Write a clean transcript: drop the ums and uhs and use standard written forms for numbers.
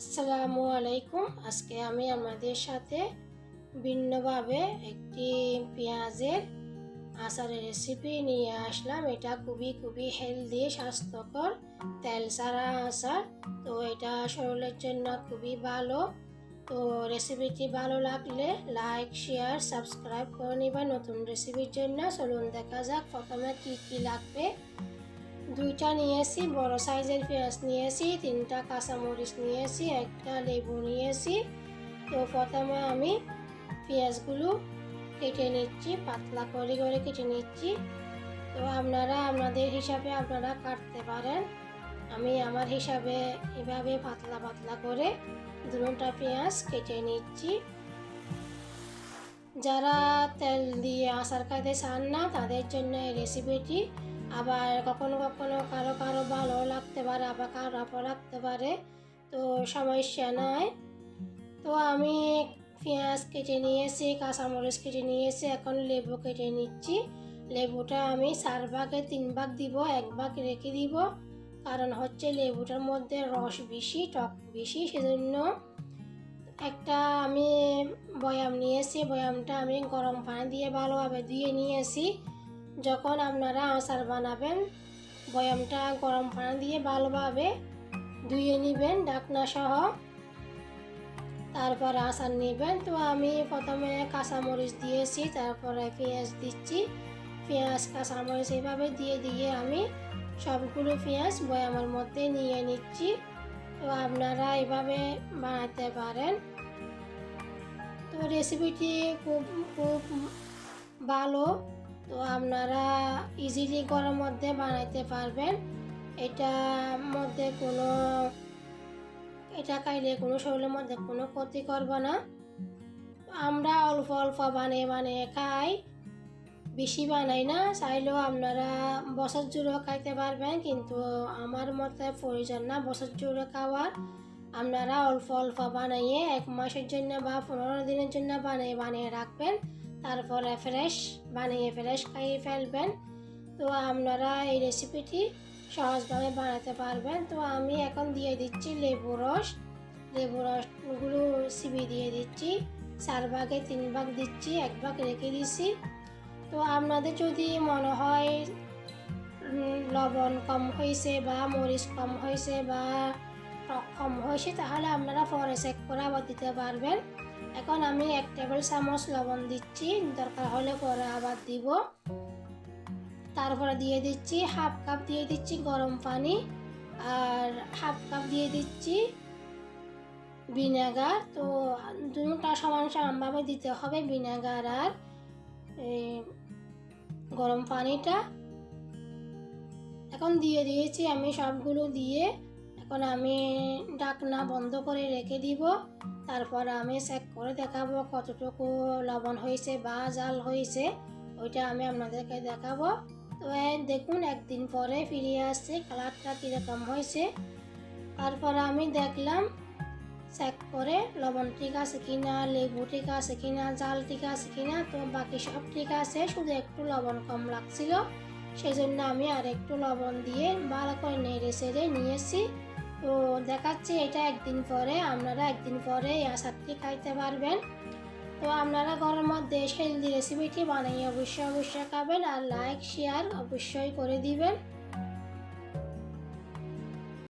আসসালামু আলাইকুম। আজকে আমি আমাদের সাথে ভিন্নভাবে একটি পেঁয়াজের আচারের রেসিপি নিয়ে আসলাম। এটা খুবই হেলদি, স্বাস্থ্যকর তেল ছাড়া আচার। তো এটা শরীরের জন্য খুবই ভালো। তো রেসিপিটি ভালো লাগলে লাইক, শেয়ার, সাবস্ক্রাইব করে নিবেন নতুন রেসিপির জন্য। চলুন দেখা যাক প্রথমে কি লাগবে। দুইটা নিয়েছি, বড় সাইজের পেঁয়াজ নিয়েছি, 3টা কাঁচামরিচ নিয়েছি, একটা লেবু নিয়েছি। তো প্রথমে আমি পেঁয়াজগুলো কেটে নিচ্ছি, পাতলা করে কেটে নিচ্ছি। তো আপনারা আপনাদের হিসাবে আপনারা কাটতে পারেন। আমি আমার হিসাবে এভাবে পাতলা করে দুটো পেঁয়াজ কেটে নিচ্ছি। যারা তেল দিয়ে আচার খাইতে চান না তাদের জন্য এই রেসিপিটি। আবার কখনো কারো ভালো লাগতে পারে, আবার কারো আপা লাগতে পারে, তো সমস্যা নাই। তো আমি পেঁয়াজ কেটে নিয়েছি, কাঁচামরিচ কেটে নিয়েছি, এখন লেবু কেটে নিচ্ছি। লেবুটা আমি 4 ভাগে 3 ভাগ দিব, 1 ভাগ রেখে দিব। কারণ হচ্ছে লেবুটার মধ্যে রস বেশি, টক বেশি, সেজন্য। একটা আমি বয়াম নিয়েছি, বয়ামটা আমি গরম পানি দিয়ে ভালোভাবে ধুয়ে নিয়েছি। যখন আপনারা আচার বানাবেন বয়ামটা গরম পানি দিয়ে ভালোভাবে ধুয়ে নেবেন ঢাকনা সহ, তারপর আচার নেবেন। তো আমি প্রথমে কাঁচামরিচ দিয়েছি, তারপরে পেঁয়াজ দিচ্ছি। পেঁয়াজ কাঁচামরিচ এইভাবে দিয়ে আমি সবগুলো পেঁয়াজ বয়ামের মধ্যে নিয়ে নিচ্ছি। তো আপনারা এভাবে বানাতে পারেন। তো রেসিপিটি খুব ভালো। তো আপনারা ইজিলি ঘরের মধ্যে বানাইতে পারবেন। এটা খাইলে কোনো শরীরের মধ্যে কোনো ক্ষতি করবে না। আমরা অল্প বানিয়ে খাই, বেশি বানাই না। চাইলেও আপনারা বছর জুড়েও খাইতে পারবেন, কিন্তু আমার মতে প্রয়োজন না বছর জুড়ে খাওয়ার। আপনারা অল্প বানাইয়ে 1 মাসের জন্য বা 15 দিনের জন্য বানিয়ে রাখবেন, তারপরে ফ্রেশ খাইয়ে ফেলবেন। তো আপনারা এই রেসিপিটি সহজভাবে বানাতে পারবেন। তো আমি এখন দিয়ে দিচ্ছি লেবু রসগুলো চিবি দিয়ে দিচ্ছি। 4 ভাগে 3 ভাগ দিচ্ছি, 1 ভাগ রেখে দিচ্ছি। তো আপনাদের যদি মনে হয় লবণ কম হয়েছে বা মরিচ কম হয়েছে বা টক কম হয়েছে, তাহলে আপনারা পরে চেক করে আবার দিতে পারবেন। এখন আমি 1 টেবিল চামচ লবণ দিচ্ছি, দরকার হলে পরে আবার দিব। তারপরে দিয়ে দিচ্ছি হাফ কাপ দিয়ে দিচ্ছি গরম পানি, আর হাফ কাপ দিয়ে দিচ্ছি ভিনেগার। তো দুটোটা সমানভাবে দিতে হবে, ভিনেগার আর গরম পানিটা। এখন দিয়ে দিয়েছি আমি সবগুলো দিয়ে। এখন আমি ঢাকনা বন্ধ করে রেখে দিব। তারপর আমি চেক করে দেখাবো কতটুকু লবণ হয়েছে বা জাল হয়েছে, ওইটা আমি আপনাদেরকে দেখাবো। তো দেখুন 1 দিন পরে ফিরে আসছে, কালারটা কীরকম হয়েছে। তারপর আমি দেখলাম চেক করে লবণ ঠিক আছে কিনা, লেবু ঠিক আছে কিনা, জাল ঠিক আছে কিনা। তো বাকি সব ঠিক আছে, শুধু একটু লবণ কম লাগছিল, সেই জন্য আমি আর একটু লবণ দিয়ে ভালো করে নেড়ে নিয়েছি। তো দেখাচ্ছি এটা 1 দিন পরে। আপনারা 1 দিন পরে এই আচারটি খাইতে পারবেন। তো আপনারা ঘরের মধ্যে হেলদি রেসিপিটি বানিয়ে অবশ্যই খাবেন, আর লাইক শেয়ার অবশ্যই করে দিবেন।